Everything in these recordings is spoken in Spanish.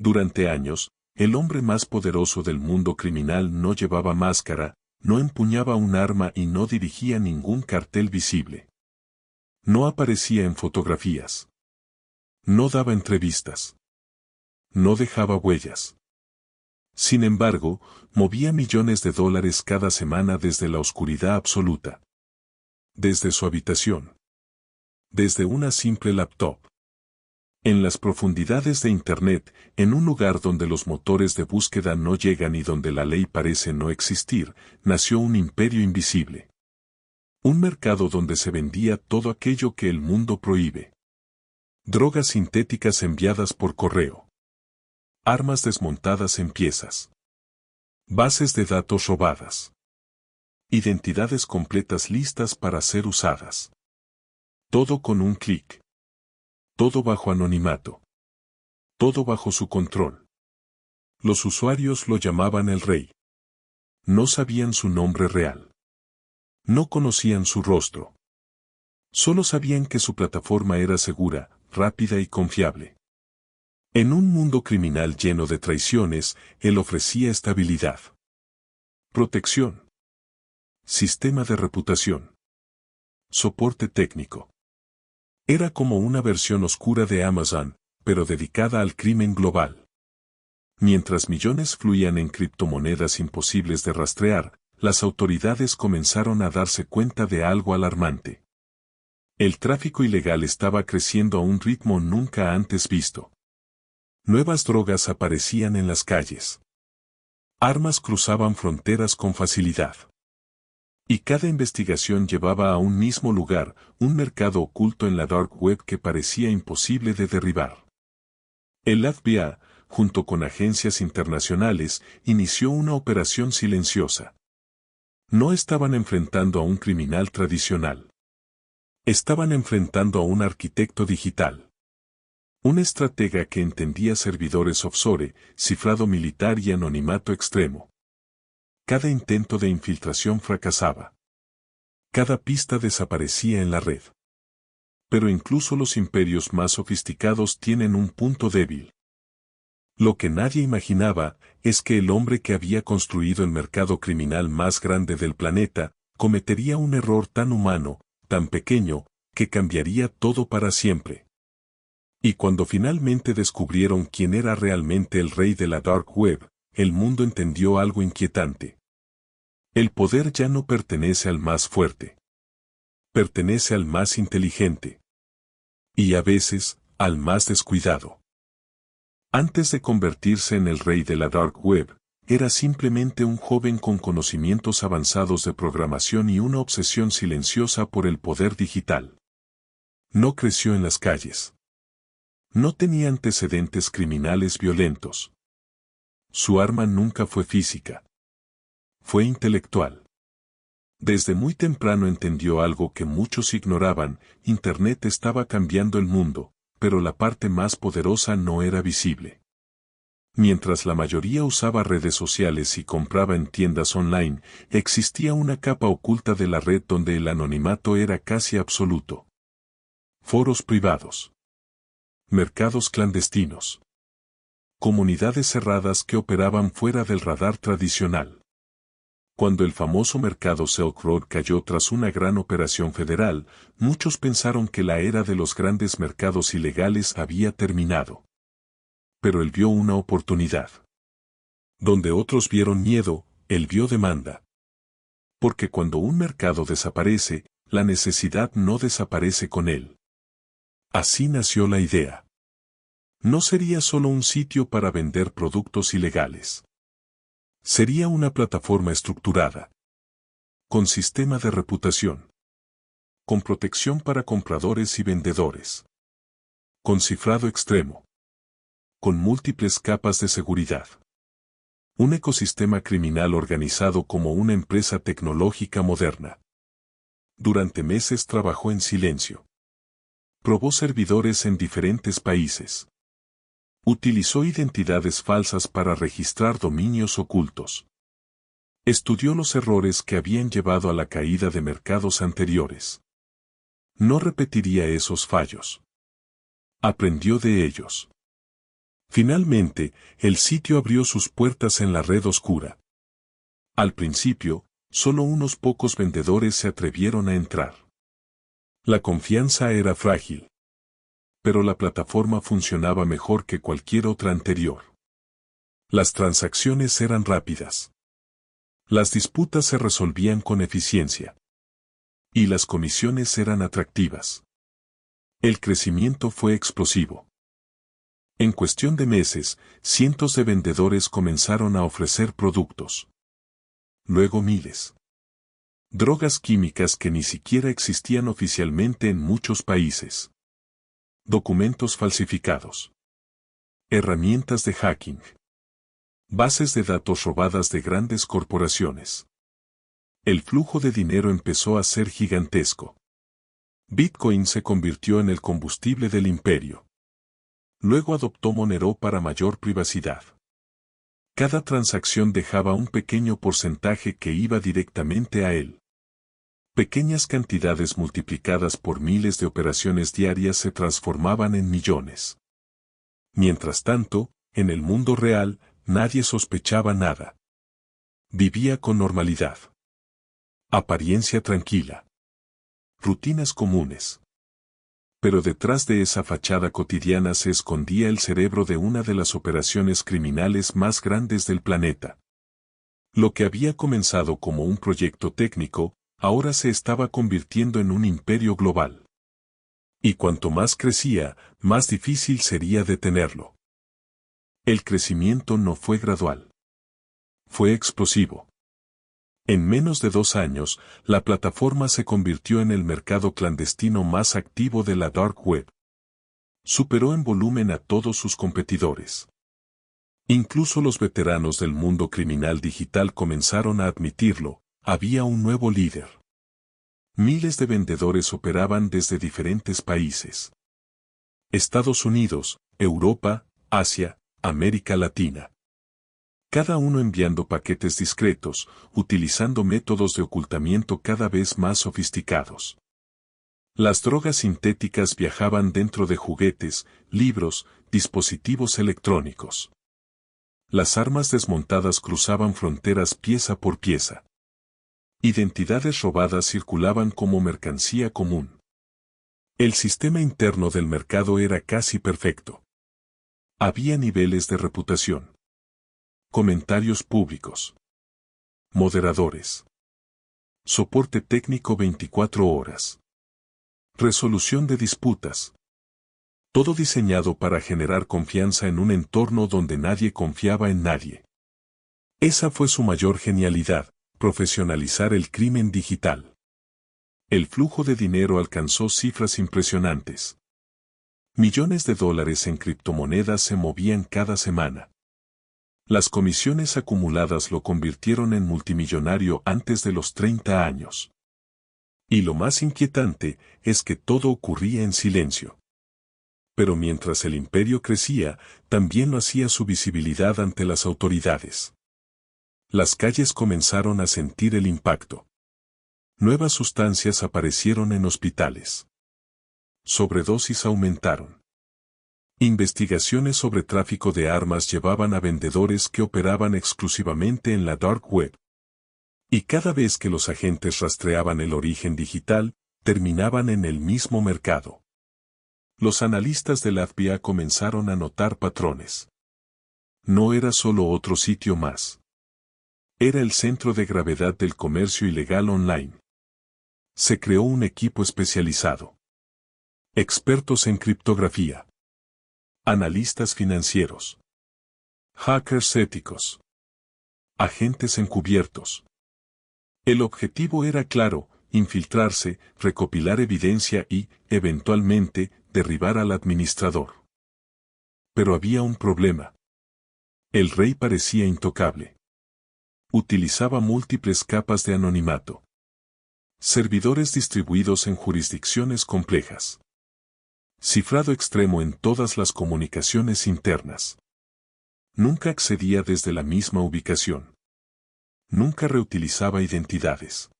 Durante años, el hombre más poderoso del mundo criminal no llevaba máscara, no empuñaba un arma y no dirigía ningún cartel visible. No aparecía en fotografías. No daba entrevistas. No dejaba huellas. Sin embargo, movía millones de dólares cada semana desde la oscuridad absoluta. Desde su habitación. Desde una simple laptop. En las profundidades de Internet, en un lugar donde los motores de búsqueda no llegan y donde la ley parece no existir, nació un imperio invisible. Un mercado donde se vendía todo aquello que el mundo prohíbe. Drogas sintéticas enviadas por correo. Armas desmontadas en piezas. Bases de datos robadas. Identidades completas listas para ser usadas. Todo con un clic. Todo bajo anonimato. Todo bajo su control. Los usuarios lo llamaban el rey. No sabían su nombre real. No conocían su rostro. Solo sabían que su plataforma era segura, rápida y confiable. En un mundo criminal lleno de traiciones, él ofrecía estabilidad. Protección. Sistema de reputación. Soporte técnico. Era como una versión oscura de Amazon, pero dedicada al crimen global. Mientras millones fluían en criptomonedas imposibles de rastrear, las autoridades comenzaron a darse cuenta de algo alarmante. El tráfico ilegal estaba creciendo a un ritmo nunca antes visto. Nuevas drogas aparecían en las calles. Armas cruzaban fronteras con facilidad. Y cada investigación llevaba a un mismo lugar, un mercado oculto en la dark web que parecía imposible de derribar. El FBI, junto con agencias internacionales, inició una operación silenciosa. No estaban enfrentando a un criminal tradicional. Estaban enfrentando a un arquitecto digital. Un estratega que entendía servidores offshore, cifrado militar y anonimato extremo. Cada intento de infiltración fracasaba. Cada pista desaparecía en la red. Pero incluso los imperios más sofisticados tienen un punto débil. Lo que nadie imaginaba es que el hombre que había construido el mercado criminal más grande del planeta, cometería un error tan humano, tan pequeño, que cambiaría todo para siempre. Y cuando finalmente descubrieron quién era realmente el rey de la dark web, el mundo entendió algo inquietante. El poder ya no pertenece al más fuerte. Pertenece al más inteligente. Y a veces, al más descuidado. Antes de convertirse en el rey de la dark web, era simplemente un joven con conocimientos avanzados de programación y una obsesión silenciosa por el poder digital. No creció en las calles. No tenía antecedentes criminales violentos. Su arma nunca fue física. Fue intelectual. Desde muy temprano entendió algo que muchos ignoraban: Internet estaba cambiando el mundo, pero la parte más poderosa no era visible. Mientras la mayoría usaba redes sociales y compraba en tiendas online, existía una capa oculta de la red donde el anonimato era casi absoluto. Foros privados. Mercados clandestinos. Comunidades cerradas que operaban fuera del radar tradicional. Cuando el famoso mercado Silk Road cayó tras una gran operación federal, muchos pensaron que la era de los grandes mercados ilegales había terminado. Pero él vio una oportunidad. Donde otros vieron miedo, él vio demanda. Porque cuando un mercado desaparece, la necesidad no desaparece con él. Así nació la idea. No sería solo un sitio para vender productos ilegales. Sería una plataforma estructurada. Con sistema de reputación. Con protección para compradores y vendedores. Con cifrado extremo. Con múltiples capas de seguridad. Un ecosistema criminal organizado como una empresa tecnológica moderna. Durante meses trabajó en silencio. Probó servidores en diferentes países. Utilizó identidades falsas para registrar dominios ocultos. Estudió los errores que habían llevado a la caída de mercados anteriores. No repetiría esos fallos. Aprendió de ellos. Finalmente, el sitio abrió sus puertas en la red oscura. Al principio, solo unos pocos vendedores se atrevieron a entrar. La confianza era frágil. Pero la plataforma funcionaba mejor que cualquier otra anterior. Las transacciones eran rápidas. Las disputas se resolvían con eficiencia. Y las comisiones eran atractivas. El crecimiento fue explosivo. En cuestión de meses, cientos de vendedores comenzaron a ofrecer productos. Luego miles. Drogas químicas que ni siquiera existían oficialmente en muchos países. Documentos falsificados. Herramientas de hacking. Bases de datos robadas de grandes corporaciones. El flujo de dinero empezó a ser gigantesco. Bitcoin se convirtió en el combustible del imperio. Luego adoptó Monero para mayor privacidad. Cada transacción dejaba un pequeño porcentaje que iba directamente a él. Pequeñas cantidades multiplicadas por miles de operaciones diarias se transformaban en millones. Mientras tanto, en el mundo real, nadie sospechaba nada. Vivía con normalidad. Apariencia tranquila. Rutinas comunes. Pero detrás de esa fachada cotidiana se escondía el cerebro de una de las operaciones criminales más grandes del planeta. Lo que había comenzado como un proyecto técnico, ahora se estaba convirtiendo en un imperio global. Y cuanto más crecía, más difícil sería detenerlo. El crecimiento no fue gradual. Fue explosivo. En menos de 2 años, la plataforma se convirtió en el mercado clandestino más activo de la Dark Web. Superó en volumen a todos sus competidores. Incluso los veteranos del mundo criminal digital comenzaron a admitirlo, había un nuevo líder. Miles de vendedores operaban desde diferentes países. Estados Unidos, Europa, Asia, América Latina. Cada uno enviando paquetes discretos, utilizando métodos de ocultamiento cada vez más sofisticados. Las drogas sintéticas viajaban dentro de juguetes, libros, dispositivos electrónicos. Las armas desmontadas cruzaban fronteras pieza por pieza. Identidades robadas circulaban como mercancía común. El sistema interno del mercado era casi perfecto. Había niveles de reputación. Comentarios públicos. Moderadores. Soporte técnico 24 horas. Resolución de disputas. Todo diseñado para generar confianza en un entorno donde nadie confiaba en nadie. Esa fue su mayor genialidad, profesionalizar el crimen digital. El flujo de dinero alcanzó cifras impresionantes. Millones de dólares en criptomonedas se movían cada semana. Las comisiones acumuladas lo convirtieron en multimillonario antes de los 30 años. Y lo más inquietante es que todo ocurría en silencio. Pero mientras el imperio crecía, también lo hacía su visibilidad ante las autoridades. Las calles comenzaron a sentir el impacto. Nuevas sustancias aparecieron en hospitales. Sobredosis aumentaron. Investigaciones sobre tráfico de armas llevaban a vendedores que operaban exclusivamente en la Dark Web. Y cada vez que los agentes rastreaban el origen digital, terminaban en el mismo mercado. Los analistas del FBI comenzaron a notar patrones. No era solo otro sitio más. Era el centro de gravedad del comercio ilegal online. Se creó un equipo especializado. Expertos en criptografía. Analistas financieros. Hackers éticos. Agentes encubiertos. El objetivo era claro, infiltrarse, recopilar evidencia y, eventualmente, derribar al administrador. Pero había un problema. El rey parecía intocable. Utilizaba múltiples capas de anonimato. Servidores distribuidos en jurisdicciones complejas. Cifrado extremo en todas las comunicaciones internas. Nunca accedía desde la misma ubicación. Nunca reutilizaba identidades.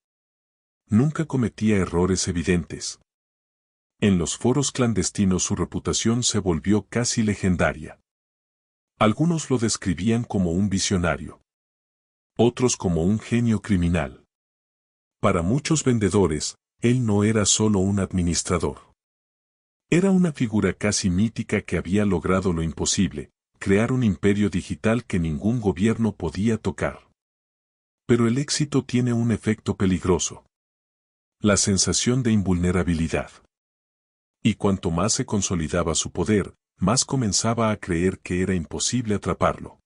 Nunca cometía errores evidentes. En los foros clandestinos su reputación se volvió casi legendaria. Algunos lo describían como un visionario. Otros como un genio criminal. Para muchos vendedores, él no era solo un administrador. Era una figura casi mítica que había logrado lo imposible, crear un imperio digital que ningún gobierno podía tocar. Pero el éxito tiene un efecto peligroso. La sensación de invulnerabilidad. Y cuanto más se consolidaba su poder, más comenzaba a creer que era imposible atraparlo.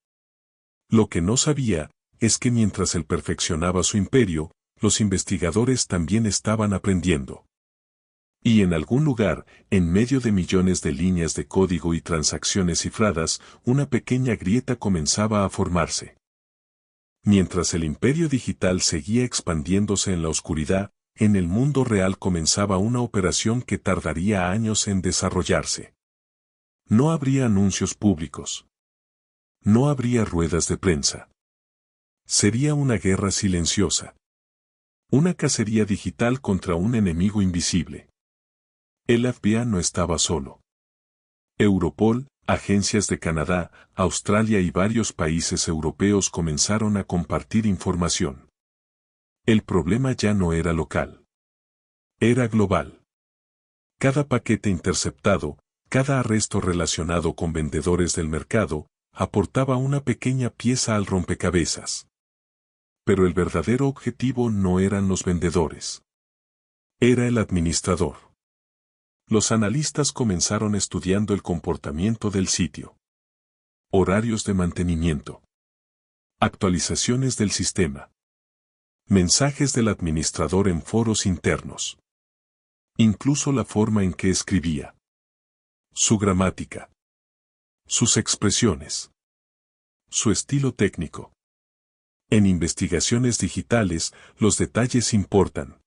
Lo que no sabía, es que mientras él perfeccionaba su imperio, los investigadores también estaban aprendiendo. Y en algún lugar, en medio de millones de líneas de código y transacciones cifradas, una pequeña grieta comenzaba a formarse. Mientras el imperio digital seguía expandiéndose en la oscuridad, en el mundo real comenzaba una operación que tardaría años en desarrollarse. No habría anuncios públicos. No habría ruedas de prensa. Sería una guerra silenciosa. Una cacería digital contra un enemigo invisible. El FBI no estaba solo. Europol, agencias de Canadá, Australia y varios países europeos comenzaron a compartir información. El problema ya no era local. Era global. Cada paquete interceptado, cada arresto relacionado con vendedores del mercado, aportaba una pequeña pieza al rompecabezas. Pero el verdadero objetivo no eran los vendedores. Era el administrador. Los analistas comenzaron estudiando el comportamiento del sitio. Horarios de mantenimiento. Actualizaciones del sistema. Mensajes del administrador en foros internos. Incluso la forma en que escribía. Su gramática. Sus expresiones. Su estilo técnico. En investigaciones digitales, los detalles importan.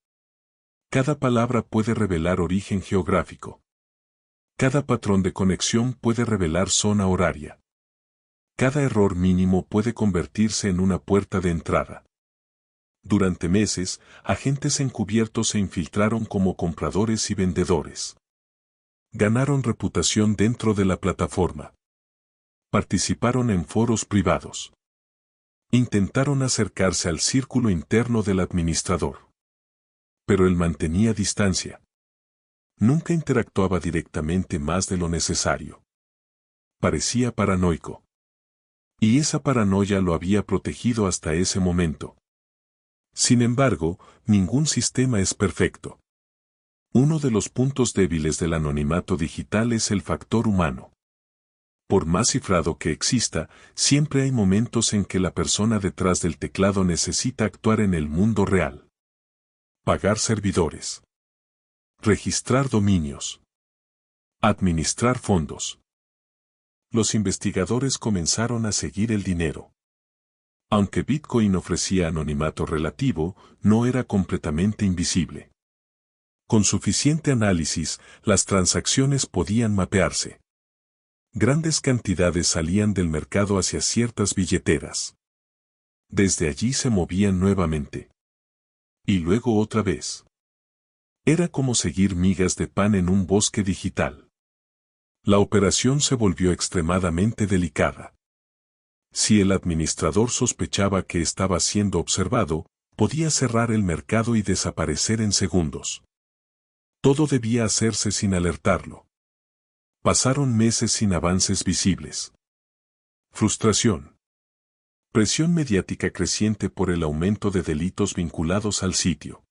Cada palabra puede revelar origen geográfico. Cada patrón de conexión puede revelar zona horaria. Cada error mínimo puede convertirse en una puerta de entrada. Durante meses, agentes encubiertos se infiltraron como compradores y vendedores. Ganaron reputación dentro de la plataforma. Participaron en foros privados. Intentaron acercarse al círculo interno del administrador. Pero él mantenía distancia. Nunca interactuaba directamente más de lo necesario. Parecía paranoico. Y esa paranoia lo había protegido hasta ese momento. Sin embargo, ningún sistema es perfecto. Uno de los puntos débiles del anonimato digital es el factor humano. Por más cifrado que exista, siempre hay momentos en que la persona detrás del teclado necesita actuar en el mundo real. Pagar servidores. Registrar dominios. Administrar fondos. Los investigadores comenzaron a seguir el dinero. Aunque Bitcoin ofrecía anonimato relativo, no era completamente invisible. Con suficiente análisis, las transacciones podían mapearse. Grandes cantidades salían del mercado hacia ciertas billeteras. Desde allí se movían nuevamente. Y luego otra vez. Era como seguir migas de pan en un bosque digital. La operación se volvió extremadamente delicada. Si el administrador sospechaba que estaba siendo observado, podía cerrar el mercado y desaparecer en segundos. Todo debía hacerse sin alertarlo. Pasaron meses sin avances visibles. Frustración. Presión mediática creciente por el aumento de delitos vinculados al sitio.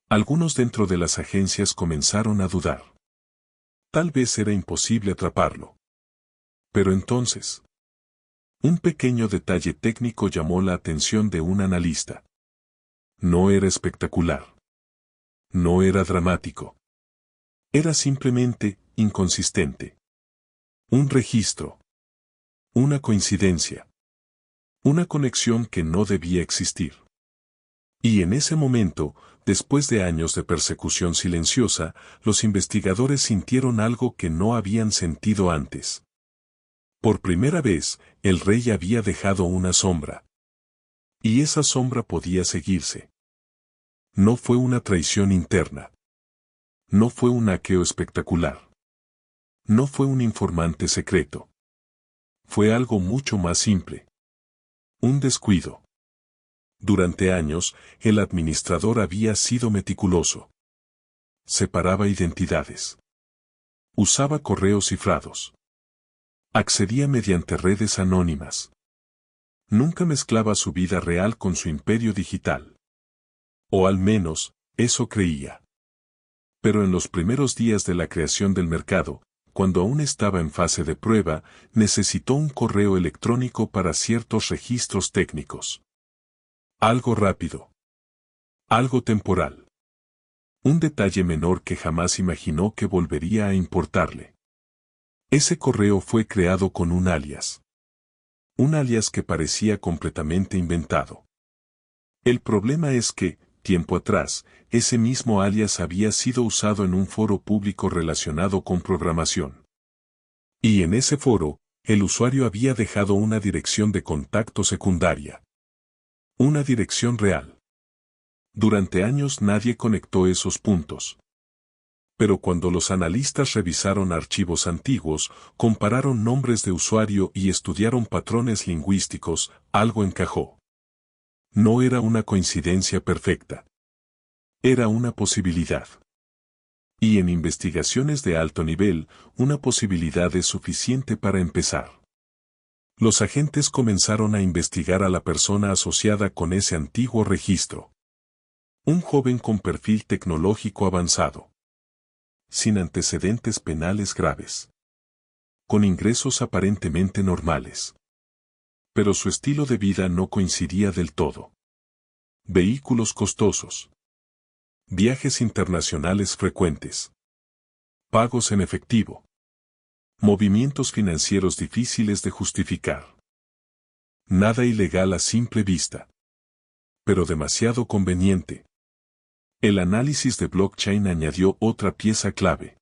Algunos dentro de las agencias comenzaron a dudar. Tal vez era imposible atraparlo. Pero entonces, un pequeño detalle técnico llamó la atención de un analista. No era espectacular. No era dramático. Era simplemente inconsistente. Un registro. Una coincidencia. Una conexión que no debía existir. Y en ese momento, después de años de persecución silenciosa, los investigadores sintieron algo que no habían sentido antes. Por primera vez, el rey había dejado una sombra. Y esa sombra podía seguirse. No fue una traición interna. No fue un hackeo espectacular. No fue un informante secreto. Fue algo mucho más simple. Un descuido. Durante años, el administrador había sido meticuloso. Separaba identidades. Usaba correos cifrados. Accedía mediante redes anónimas. Nunca mezclaba su vida real con su imperio digital. O al menos, eso creía. Pero en los primeros días de la creación del mercado, cuando aún estaba en fase de prueba, necesitó un correo electrónico para ciertos registros técnicos. Algo rápido. Algo temporal. Un detalle menor que jamás imaginó que volvería a importarle. Ese correo fue creado con un alias. Un alias que parecía completamente inventado. El problema es que, tiempo atrás, ese mismo alias había sido usado en un foro público relacionado con programación. Y en ese foro, el usuario había dejado una dirección de contacto secundaria. Una dirección real. Durante años nadie conectó esos puntos. Pero cuando los analistas revisaron archivos antiguos, compararon nombres de usuario y estudiaron patrones lingüísticos, algo encajó. No era una coincidencia perfecta. Era una posibilidad. Y en investigaciones de alto nivel, una posibilidad es suficiente para empezar. Los agentes comenzaron a investigar a la persona asociada con ese antiguo registro. Un joven con perfil tecnológico avanzado. Sin antecedentes penales graves. Con ingresos aparentemente normales. Pero su estilo de vida no coincidía del todo. Vehículos costosos. Viajes internacionales frecuentes. Pagos en efectivo. Movimientos financieros difíciles de justificar. Nada ilegal a simple vista. Pero demasiado conveniente. El análisis de blockchain añadió otra pieza clave.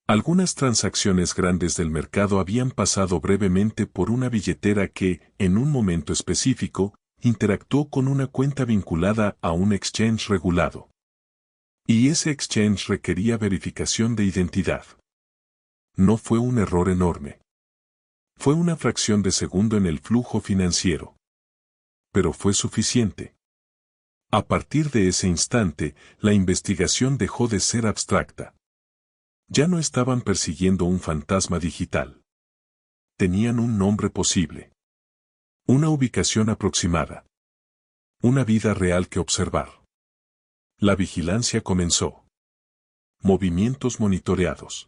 Algunas transacciones grandes del mercado habían pasado brevemente por una billetera que, en un momento específico, interactuó con una cuenta vinculada a un exchange regulado. Y ese exchange requería verificación de identidad. No fue un error enorme. Fue una fracción de segundo en el flujo financiero. Pero fue suficiente. A partir de ese instante, la investigación dejó de ser abstracta. Ya no estaban persiguiendo un fantasma digital. Tenían un nombre posible. Una ubicación aproximada. Una vida real que observar. La vigilancia comenzó. Movimientos monitoreados.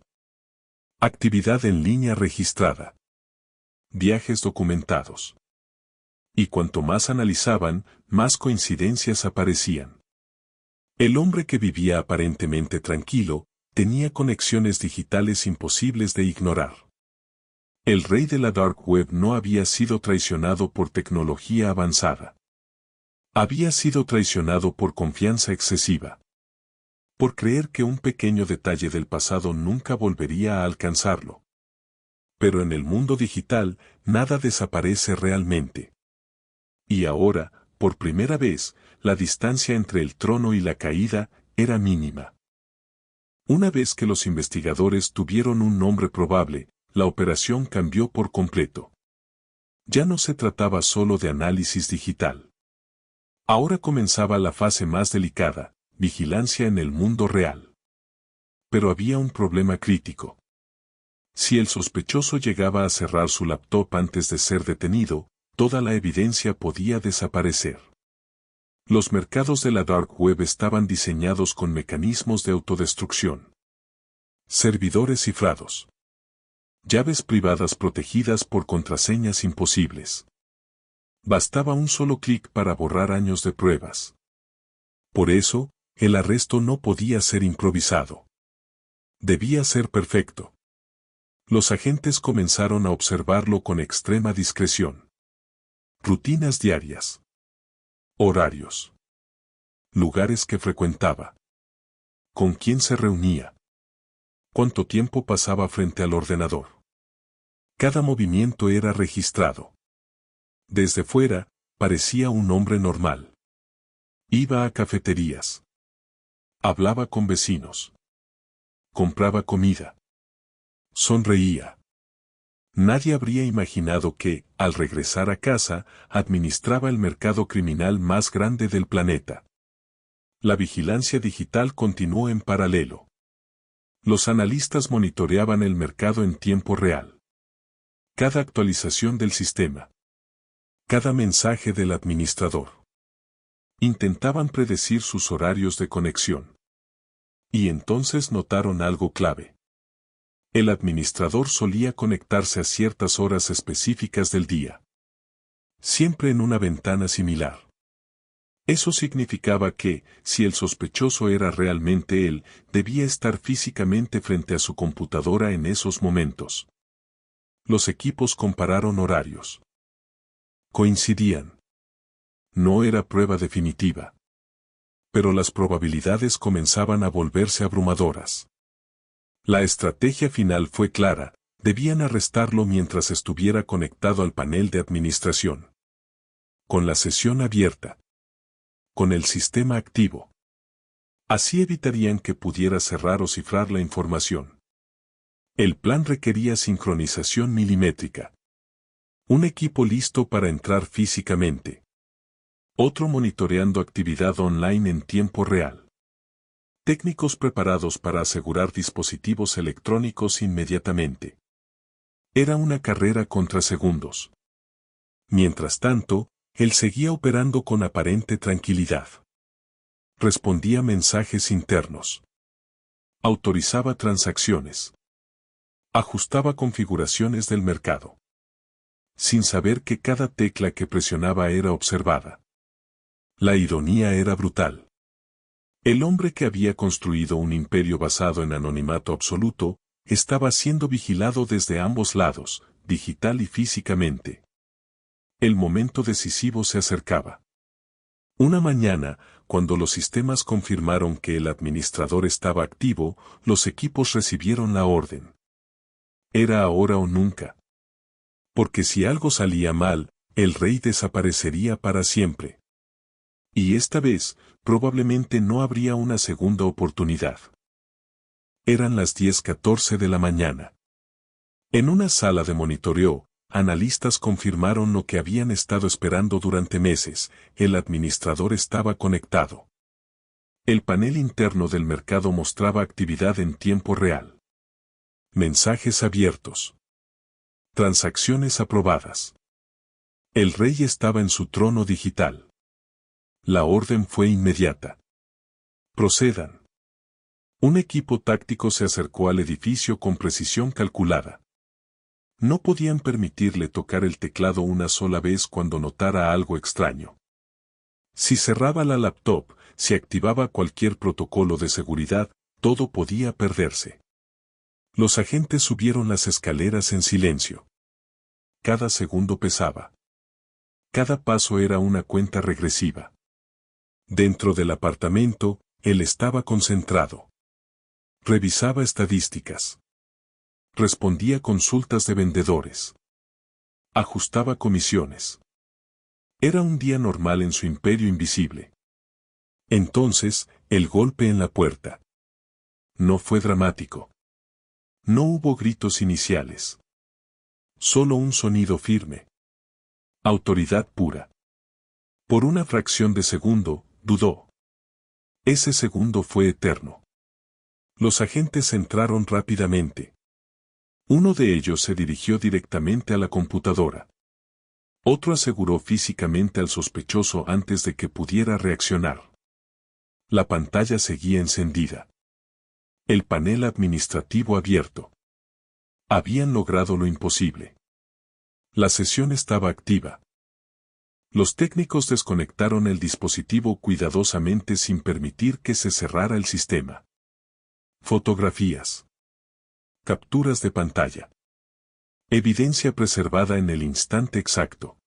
Actividad en línea registrada. Viajes documentados. Y cuanto más analizaban, más coincidencias aparecían. El hombre que vivía aparentemente tranquilo, tenía conexiones digitales imposibles de ignorar. El rey de la Dark Web no había sido traicionado por tecnología avanzada. Había sido traicionado por confianza excesiva. Por creer que un pequeño detalle del pasado nunca volvería a alcanzarlo. Pero en el mundo digital, nada desaparece realmente. Y ahora, por primera vez, la distancia entre el trono y la caída era mínima. Una vez que los investigadores tuvieron un nombre probable, la operación cambió por completo. Ya no se trataba solo de análisis digital. Ahora comenzaba la fase más delicada, vigilancia en el mundo real. Pero había un problema crítico. Si el sospechoso llegaba a cerrar su laptop antes de ser detenido, toda la evidencia podía desaparecer. Los mercados de la Dark Web estaban diseñados con mecanismos de autodestrucción. Servidores cifrados. Llaves privadas protegidas por contraseñas imposibles. Bastaba un solo clic para borrar años de pruebas. Por eso, el arresto no podía ser improvisado. Debía ser perfecto. Los agentes comenzaron a observarlo con extrema discreción. Rutinas diarias. Horarios. Lugares que frecuentaba. ¿Con quién se reunía? ¿Cuánto tiempo pasaba frente al ordenador? Cada movimiento era registrado. Desde fuera, parecía un hombre normal. Iba a cafeterías. Hablaba con vecinos. Compraba comida. Sonreía. Nadie habría imaginado que, al regresar a casa, administraba el mercado criminal más grande del planeta. La vigilancia digital continuó en paralelo. Los analistas monitoreaban el mercado en tiempo real. Cada actualización del sistema. Cada mensaje del administrador. Intentaban predecir sus horarios de conexión. Y entonces notaron algo clave. El administrador solía conectarse a ciertas horas específicas del día. Siempre en una ventana similar. Eso significaba que, si el sospechoso era realmente él, debía estar físicamente frente a su computadora en esos momentos. Los equipos compararon horarios. Coincidían. No era prueba definitiva. Pero las probabilidades comenzaban a volverse abrumadoras. La estrategia final fue clara, debían arrestarlo mientras estuviera conectado al panel de administración. Con la sesión abierta. Con el sistema activo. Así evitarían que pudiera cerrar o cifrar la información. El plan requería sincronización milimétrica. Un equipo listo para entrar físicamente. Otro monitoreando actividad online en tiempo real. Técnicos preparados para asegurar dispositivos electrónicos inmediatamente. Era una carrera contra segundos. Mientras tanto, él seguía operando con aparente tranquilidad. Respondía mensajes internos. Autorizaba transacciones. Ajustaba configuraciones del mercado. Sin saber que cada tecla que presionaba era observada. La ironía era brutal. El hombre que había construido un imperio basado en anonimato absoluto, estaba siendo vigilado desde ambos lados, digital y físicamente. El momento decisivo se acercaba. Una mañana, cuando los sistemas confirmaron que el administrador estaba activo, los equipos recibieron la orden. Era ahora o nunca. Porque si algo salía mal, el rey desaparecería para siempre. Y esta vez, probablemente no habría una segunda oportunidad. Eran las 10:14 de la mañana. En una sala de monitoreo, analistas confirmaron lo que habían estado esperando durante meses: el administrador estaba conectado. El panel interno del mercado mostraba actividad en tiempo real. Mensajes abiertos. Transacciones aprobadas. El rey estaba en su trono digital. La orden fue inmediata. Procedan. Un equipo táctico se acercó al edificio con precisión calculada. No podían permitirle tocar el teclado una sola vez cuando notara algo extraño. Si cerraba la laptop, si activaba cualquier protocolo de seguridad, todo podía perderse. Los agentes subieron las escaleras en silencio. Cada segundo pesaba. Cada paso era una cuenta regresiva. Dentro del apartamento, él estaba concentrado. Revisaba estadísticas. Respondía consultas de vendedores. Ajustaba comisiones. Era un día normal en su imperio invisible. Entonces, el golpe en la puerta. No fue dramático. No hubo gritos iniciales. Solo un sonido firme. Autoridad pura. Por una fracción de segundo, dudó. Ese segundo fue eterno. Los agentes entraron rápidamente. Uno de ellos se dirigió directamente a la computadora. Otro aseguró físicamente al sospechoso antes de que pudiera reaccionar. La pantalla seguía encendida. El panel administrativo abierto. Habían logrado lo imposible. La sesión estaba activa. Los técnicos desconectaron el dispositivo cuidadosamente sin permitir que se cerrara el sistema. Fotografías. Capturas de pantalla. Evidencia preservada en el instante exacto.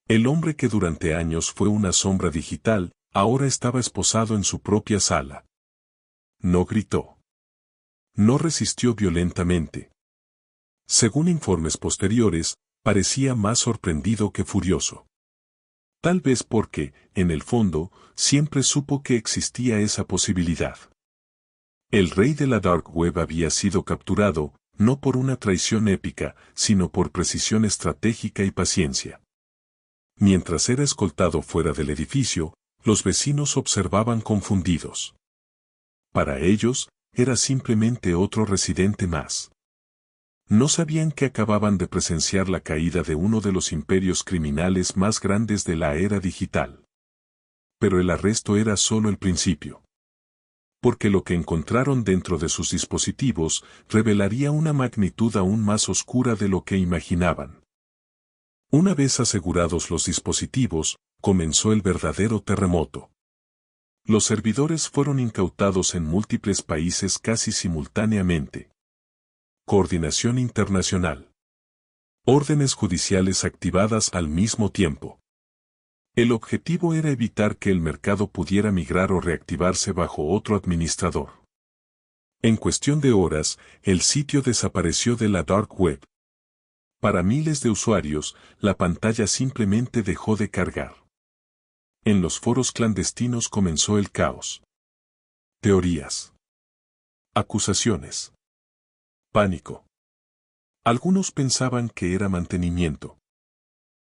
El hombre que durante años fue una sombra digital, ahora estaba esposado en su propia sala. No gritó. No resistió violentamente. Según informes posteriores, parecía más sorprendido que furioso. Tal vez porque, en el fondo, siempre supo que existía esa posibilidad. El rey de la Dark Web había sido capturado, no por una traición épica, sino por precisión estratégica y paciencia. Mientras era escoltado fuera del edificio, los vecinos observaban confundidos. Para ellos, era simplemente otro residente más. No sabían que acababan de presenciar la caída de uno de los imperios criminales más grandes de la era digital. Pero el arresto era solo el principio. Porque lo que encontraron dentro de sus dispositivos revelaría una magnitud aún más oscura de lo que imaginaban. Una vez asegurados los dispositivos, comenzó el verdadero terremoto. Los servidores fueron incautados en múltiples países casi simultáneamente. Coordinación internacional. Órdenes judiciales activadas al mismo tiempo. El objetivo era evitar que el mercado pudiera migrar o reactivarse bajo otro administrador. En cuestión de horas, el sitio desapareció de la Dark Web. Para miles de usuarios, la pantalla simplemente dejó de cargar. En los foros clandestinos comenzó el caos. Teorías. Acusaciones. Pánico. Algunos pensaban que era mantenimiento.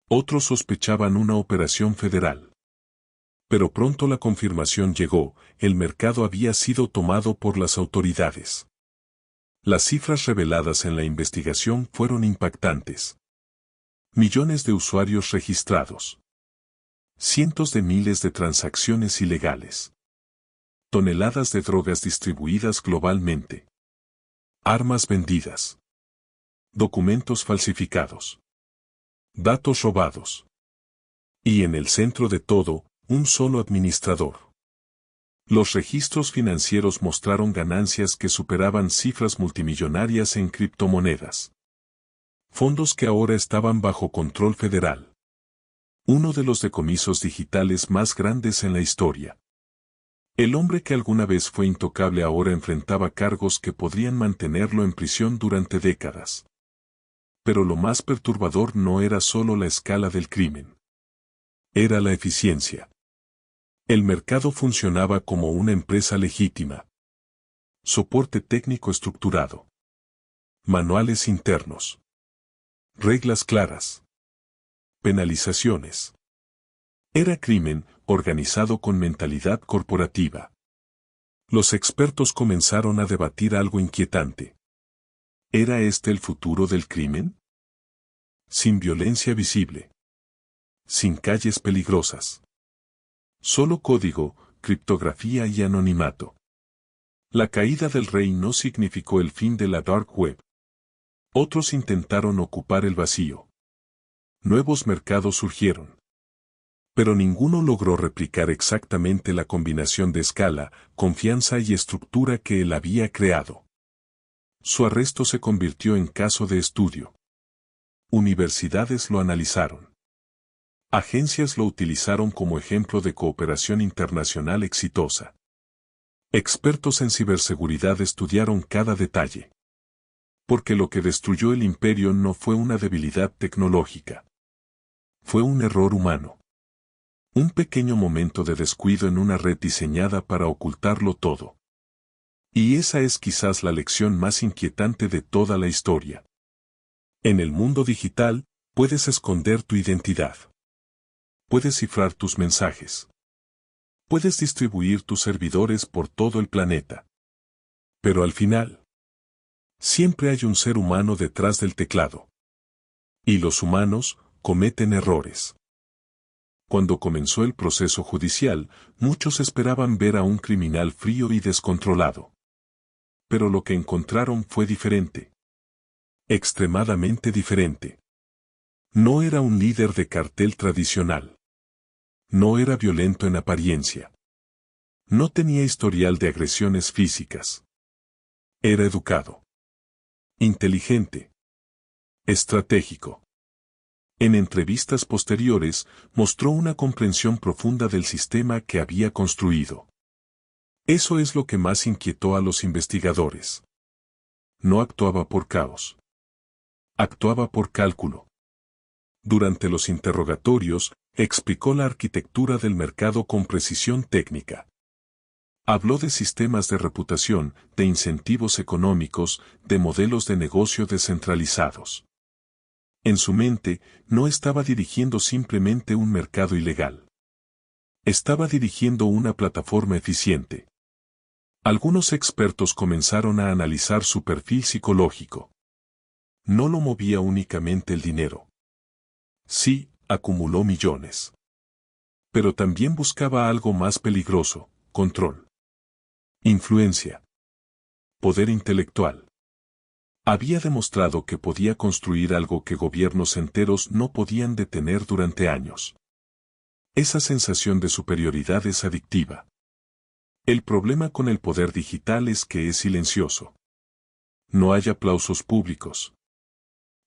Otros sospechaban una operación federal. Pero pronto la confirmación llegó, el mercado había sido tomado por las autoridades. Las cifras reveladas en la investigación fueron impactantes. Millones de usuarios registrados. Cientos de miles de transacciones ilegales. Toneladas de drogas distribuidas globalmente. Armas vendidas. Documentos falsificados. Datos robados. Y en el centro de todo, un solo administrador. Los registros financieros mostraron ganancias que superaban cifras multimillonarias en criptomonedas. Fondos que ahora estaban bajo control federal. Uno de los decomisos digitales más grandes en la historia. El hombre que alguna vez fue intocable ahora enfrentaba cargos que podrían mantenerlo en prisión durante décadas. Pero lo más perturbador no era solo la escala del crimen. Era la eficiencia. El mercado funcionaba como una empresa legítima. Soporte técnico estructurado. Manuales internos. Reglas claras. Penalizaciones. Era crimen, organizado con mentalidad corporativa. Los expertos comenzaron a debatir algo inquietante. ¿Era este el futuro del crimen? Sin violencia visible. Sin calles peligrosas. Solo código, criptografía y anonimato. La caída del rey no significó el fin de la Dark Web. Otros intentaron ocupar el vacío. Nuevos mercados surgieron. Pero ninguno logró replicar exactamente la combinación de escala, confianza y estructura que él había creado. Su arresto se convirtió en caso de estudio. Universidades lo analizaron. Agencias lo utilizaron como ejemplo de cooperación internacional exitosa. Expertos en ciberseguridad estudiaron cada detalle. Porque lo que destruyó el imperio no fue una debilidad tecnológica. Fue un error humano. Un pequeño momento de descuido en una red diseñada para ocultarlo todo. Y esa es quizás la lección más inquietante de toda la historia. En el mundo digital, puedes esconder tu identidad. Puedes cifrar tus mensajes. Puedes distribuir tus servidores por todo el planeta. Pero al final, siempre hay un ser humano detrás del teclado. Y los humanos cometen errores. Cuando comenzó el proceso judicial, muchos esperaban ver a un criminal frío y descontrolado. Pero lo que encontraron fue diferente. Extremadamente diferente. No era un líder de cartel tradicional. No era violento en apariencia. No tenía historial de agresiones físicas. Era educado. Inteligente. Estratégico. En entrevistas posteriores, mostró una comprensión profunda del sistema que había construido. Eso es lo que más inquietó a los investigadores. No actuaba por caos. Actuaba por cálculo. Durante los interrogatorios, explicó la arquitectura del mercado con precisión técnica. Habló de sistemas de reputación, de incentivos económicos, de modelos de negocio descentralizados. En su mente, no estaba dirigiendo simplemente un mercado ilegal. Estaba dirigiendo una plataforma eficiente. Algunos expertos comenzaron a analizar su perfil psicológico. No lo movía únicamente el dinero. Sí, acumuló millones. Pero también buscaba algo más peligroso: control, influencia, poder intelectual. Había demostrado que podía construir algo que gobiernos enteros no podían detener durante años. Esa sensación de superioridad es adictiva. El problema con el poder digital es que es silencioso. No hay aplausos públicos.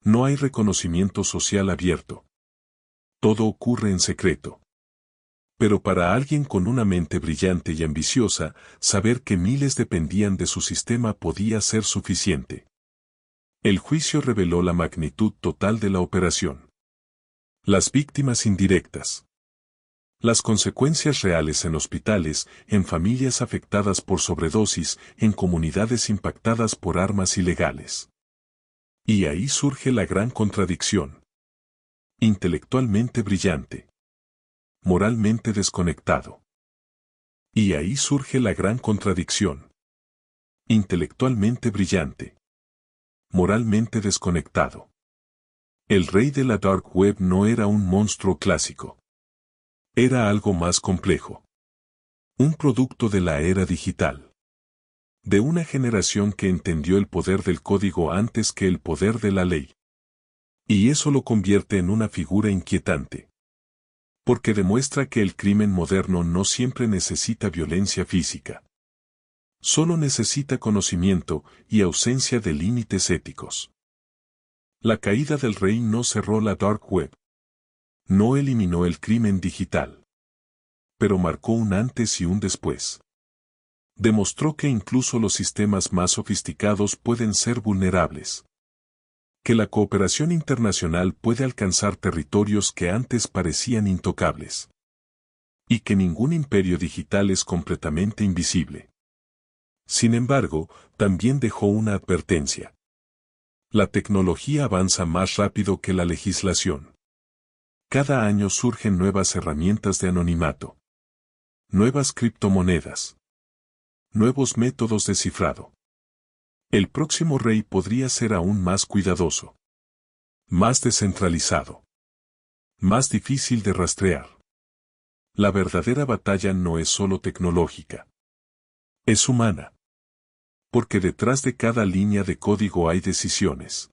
No hay reconocimiento social abierto. Todo ocurre en secreto. Pero para alguien con una mente brillante y ambiciosa, saber que miles dependían de su sistema podía ser suficiente. El juicio reveló la magnitud total de la operación. Las víctimas indirectas. Las consecuencias reales en hospitales, en familias afectadas por sobredosis, en comunidades impactadas por armas ilegales. Y ahí surge la gran contradicción. Intelectualmente brillante. Moralmente desconectado. Y ahí surge la gran contradicción. Intelectualmente brillante. Moralmente desconectado. El rey de la Dark Web no era un monstruo clásico. Era algo más complejo. Un producto de la era digital. De una generación que entendió el poder del código antes que el poder de la ley. Y eso lo convierte en una figura inquietante. Porque demuestra que el crimen moderno no siempre necesita violencia física. Solo necesita conocimiento y ausencia de límites éticos. La caída del rey no cerró la Dark Web. No eliminó el crimen digital. Pero marcó un antes y un después. Demostró que incluso los sistemas más sofisticados pueden ser vulnerables. Que la cooperación internacional puede alcanzar territorios que antes parecían intocables. Y que ningún imperio digital es completamente invisible. Sin embargo, también dejó una advertencia. La tecnología avanza más rápido que la legislación. Cada año surgen nuevas herramientas de anonimato. Nuevas criptomonedas. Nuevos métodos de cifrado. El próximo rey podría ser aún más cuidadoso. Más descentralizado. Más difícil de rastrear. La verdadera batalla no es solo tecnológica. Es humana. Porque detrás de cada línea de código hay decisiones.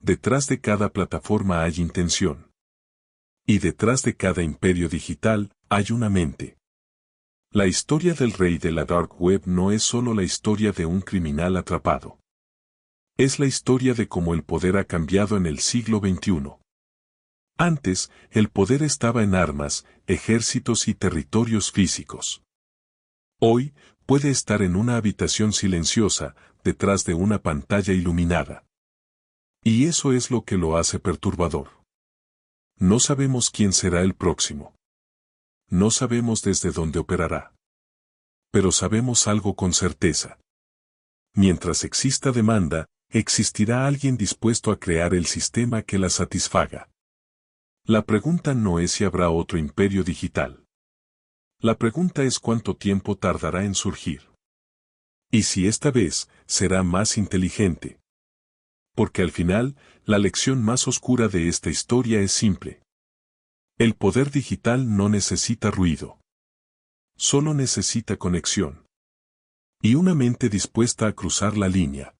Detrás de cada plataforma hay intención. Y detrás de cada imperio digital, hay una mente. La historia del rey de la Dark Web no es solo la historia de un criminal atrapado. Es la historia de cómo el poder ha cambiado en el siglo XXI. Antes, el poder estaba en armas, ejércitos y territorios físicos. Hoy, puede estar en una habitación silenciosa, detrás de una pantalla iluminada. Y eso es lo que lo hace perturbador. No sabemos quién será el próximo. No sabemos desde dónde operará. Pero sabemos algo con certeza. Mientras exista demanda, existirá alguien dispuesto a crear el sistema que la satisfaga. La pregunta no es si habrá otro imperio digital. La pregunta es cuánto tiempo tardará en surgir. Y si esta vez será más inteligente. Porque al final, la lección más oscura de esta historia es simple. El poder digital no necesita ruido. Solo necesita conexión. Y una mente dispuesta a cruzar la línea.